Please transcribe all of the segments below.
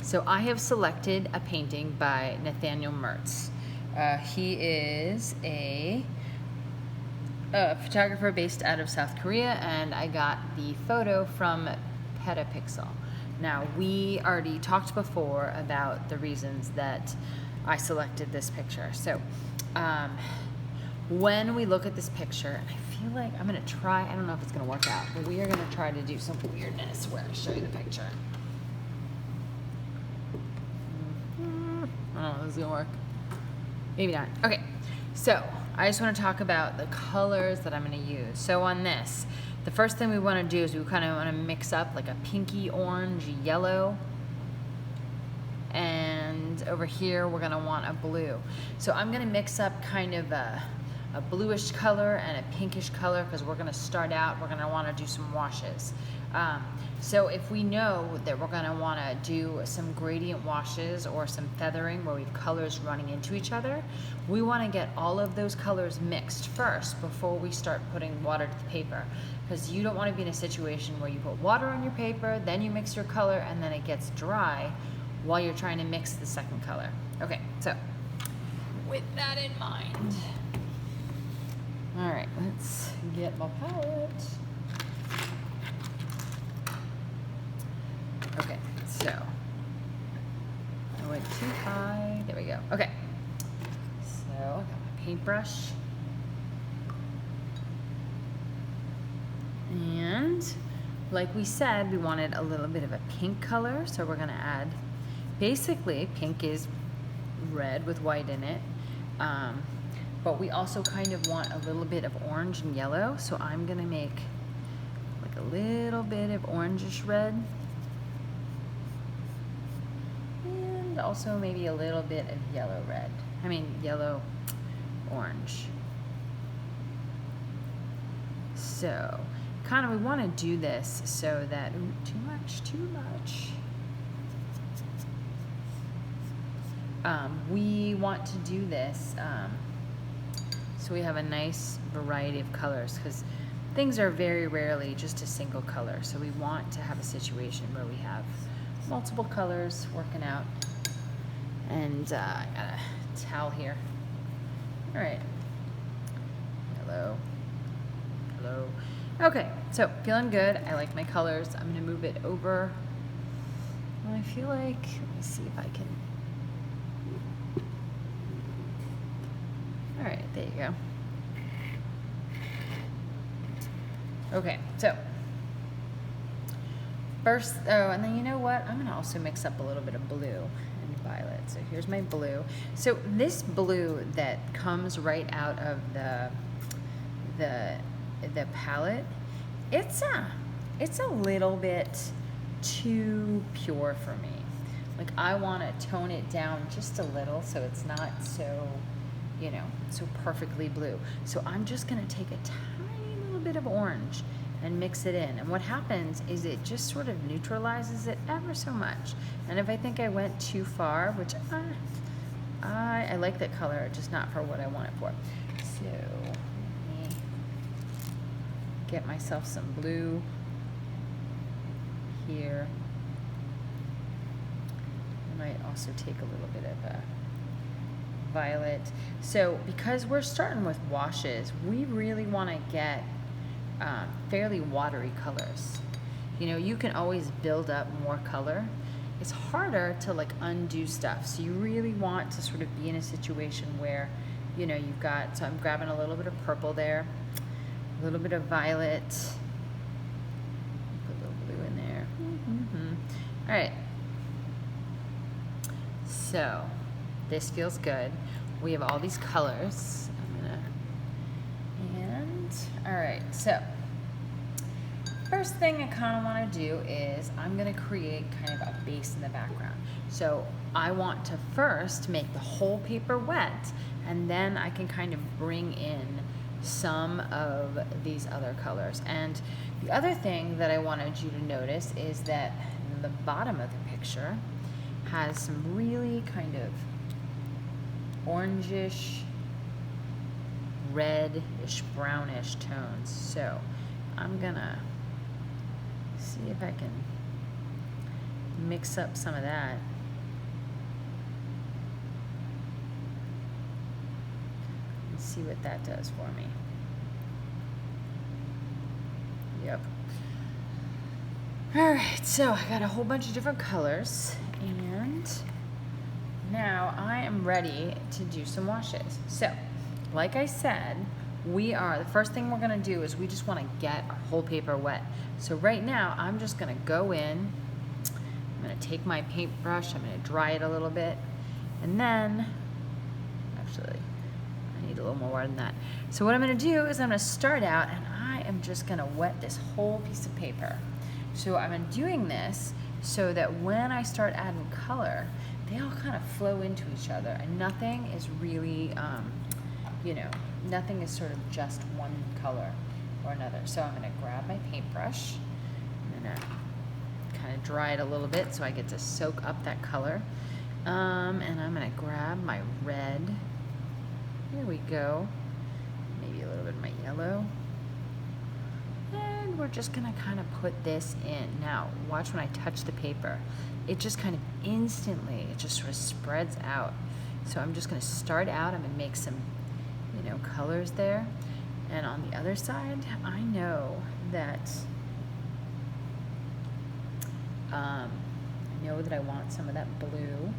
So I have selected a painting by Nathaniel Mertz. He is a photographer based out of South Korea, and I got the photo from Petapixel. Now, we already talked before about the reasons that I selected this picture. So when we look at this picture, I feel like I'm going to try, I don't know if it's going to work out, but we are going to try to do some weirdness where I show you the picture. I don't know if this is going to work. Maybe not. Okay, so I just want to talk about the colors that I'm going to use. So on this, the first thing we want to do is we kind of want to mix up like a pinky orange yellow, and over here we're going to want a blue. So I'm going to mix up kind of a bluish color and a pinkish color because we're going to start out, we're going to want to do some washes. So if we know that we're going to want to do some gradient washes or some feathering where we have colors running into each other, we want to get all of those colors mixed first before we start putting water to the paper, because you don't want to be in a situation where you put water on your paper, then you mix your color, and then it gets dry while you're trying to mix the second color. Okay, so with that in mind, all right, let's get my palette. Okay, so I went too high. There we go. Okay, so I got my paintbrush. And like we said, we wanted a little bit of a pink color, so we're gonna add, basically pink is red with white in it, but we also kind of want a little bit of orange and yellow, so I'm gonna make like a little bit of orangish red, and also maybe a little bit of yellow red. Yellow orange. So kind of we want to do this so that, ooh, too much. We want to do this so we have a nice variety of colors, because things are very rarely just a single color. So we want to have a situation where we have multiple colors working out. And I got a towel here. All right. Hello. Okay, so feeling good. I like my colors. I'm gonna move it over. And I feel like, let me see if I can. All right, there you go. Okay, so first, and then you know what? I'm gonna also mix up a little bit of blue and violet. So here's my blue. So this blue that comes right out of the palette, it's a little bit too pure for me. Like, I want to tone it down just a little so it's not so, so perfectly blue. So I'm just going to take a tiny little bit of orange and mix it in. And what happens is it just sort of neutralizes it ever so much. And if I think I went too far, which I like that color, just not for what I want it for. So let me get myself some blue here. I might also take a little bit of a violet. So because we're starting with washes, we really want to get fairly watery colors. You can always build up more color. It's harder to like undo stuff. So you really want to sort of be in a situation where, you've got, so I'm grabbing a little bit of purple there, a little bit of violet, put a little blue in there. All right. So this feels good. We have all these colors. All right, so first thing I kind of want to do is I'm going to create kind of a base in the background. So I want to first make the whole paper wet, and then I can kind of bring in some of these other colors. And the other thing that I wanted you to notice is that the bottom of the picture has some really kind of orangish, reddish, brownish tones. So I'm gonna see if I can mix up some of that Let's see what that does for me. Yep. All right, so I got a whole bunch of different colors, and now I am ready to do some washes. So, like I said, the first thing we're gonna do is we just wanna get our whole paper wet. So right now, I'm just gonna go in, I'm gonna take my paintbrush, I'm gonna dry it a little bit, and then, actually, I need a little more water than that. So what I'm gonna do is I'm gonna start out, and I am just gonna wet this whole piece of paper. So I'm doing this so that when I start adding color, they all kind of flow into each other, and nothing is really, nothing is sort of just one color or another. So I'm gonna grab my paintbrush, I'm gonna kind of dry it a little bit so I get to soak up that color. And I'm gonna grab my red, here we go, maybe a little bit of my yellow. And we're just gonna kind of put this in. Now, watch when I touch the paper. It just kind of instantly, it just sort of spreads out. So I'm just gonna start out, I'm gonna make some, colors there. And on the other side, I know that, I want some of that blue.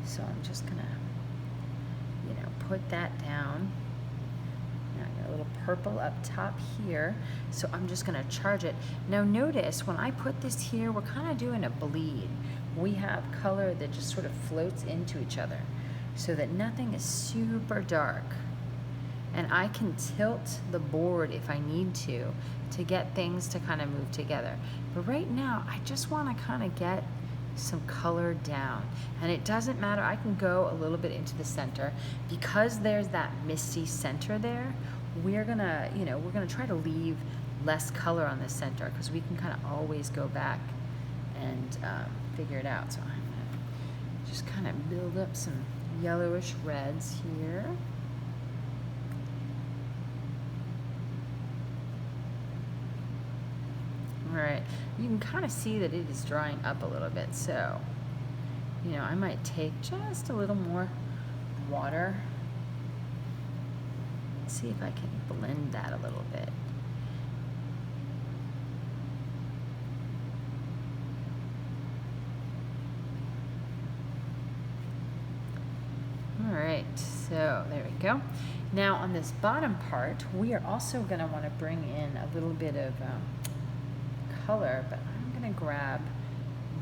So I'm just gonna, put that down. Now I got a little purple up top here, so I'm just gonna charge it. Now notice, when I put this here, we're kind of doing a bleed. We have color that just sort of floats into each other, so that nothing is super dark. And I can tilt the board if I need to get things to kind of move together. But right now, I just wanna kind of get some color down. And it doesn't matter, I can go a little bit into the center. Because there's that misty center there, we're gonna try to leave less color on the center, because we can kind of always go back and figure it out. So I'm gonna just kind of build up some yellowish reds here. All right, you can kind of see that it is drying up a little bit, so, I might take just a little more water. See if I can blend that a little bit. All right, so there we go. Now on this bottom part, we are also gonna wanna bring in a little bit of color, but I'm gonna grab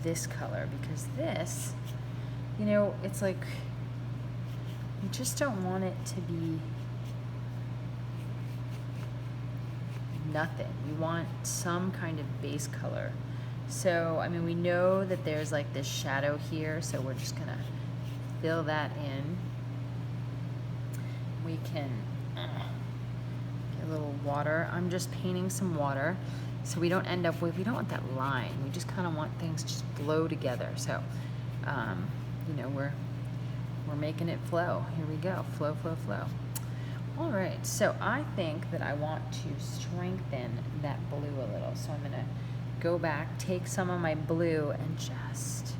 this color, because this, it's like, you just don't want it to be nothing. You want some kind of base color. So, we know that there's like this shadow here, so we're just gonna fill that in. We can get a little water. I'm just painting some water, so we don't end up with, we don't want that line. We just kind of want things to just flow together. So, we're making it flow. Here we go, flow, flow, flow. All right, so I think that I want to strengthen that blue a little. So I'm gonna go back, take some of my blue, and just,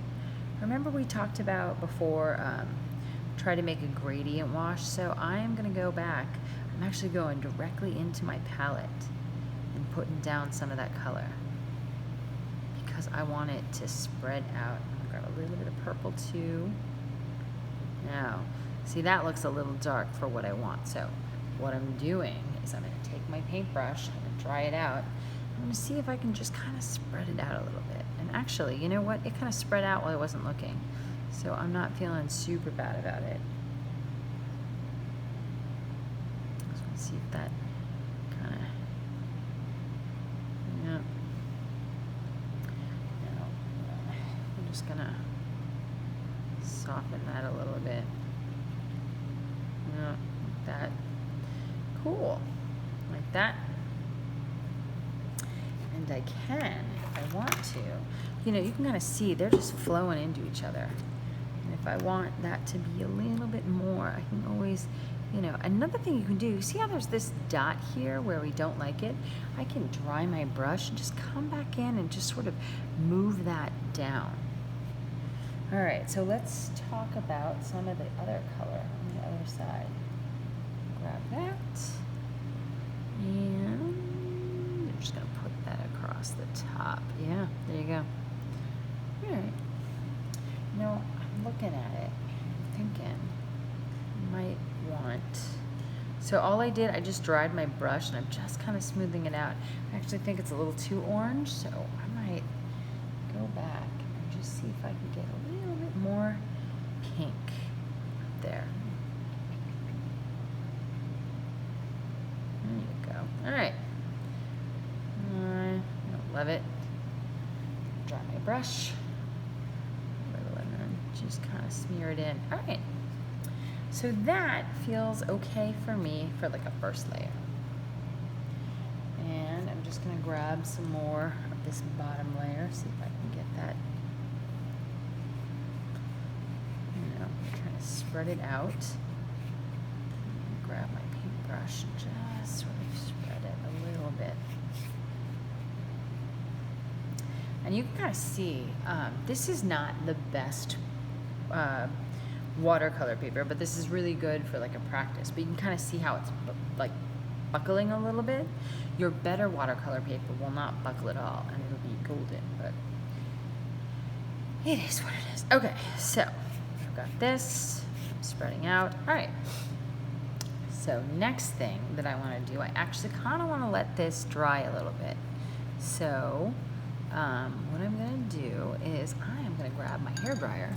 remember we talked about before, try to make a gradient wash. So I am gonna go back, I'm actually going directly into my palette and putting down some of that color, because I want it to spread out. I'm gonna grab a little bit of purple too. Now, see, that looks a little dark for what I want. So what I'm doing is I'm gonna take my paintbrush, I'm gonna dry it out. I'm gonna see if I can just kind of spread it out a little bit. And actually, you know what? It kind of spread out while I wasn't looking. So I'm not feeling super bad about it. Just wanna see if that kind of, yeah. Now, I'm just gonna soften that a little bit. Yeah, like that. Cool. Like that. And I can, if I want to, you can kind of see they're just flowing into each other. And if I want that to be a little bit more, I can always, another thing you can do, see how there's this dot here where we don't like it? I can dry my brush and just come back in and just sort of move that down. All right, so let's talk about some of the other color on the other side. grab that. And I'm just gonna put that across the top. Yeah, there you go. All right. Now, I'm looking at it, I'm thinking I might want, so all I did, I just dried my brush and I'm just kind of smoothing it out. I actually think it's a little too orange, so I might go back and just see if I can get a little bit more pink up there. There you go. All right. I don't love it. Dry my brush. And then just kind of smear it in. All right. So that feels okay for me for like a first layer. And I'm just gonna grab some more of this bottom layer, see if I can get that, you know, kind of spread it out. Grab my paintbrush and just sort of spread it a little bit. And you can kind of see, this is not the best watercolor paper, but this is really good for like a practice. But you can kind of see how it's like buckling a little bit. Your better watercolor paper will not buckle at all, and it'll be golden, but it is what it is. Okay, so I've got this, I'm spreading out. All right. So next thing that I want to do, I actually kind of want to let this dry a little bit. So what I'm going to do is I am going to grab my hairdryer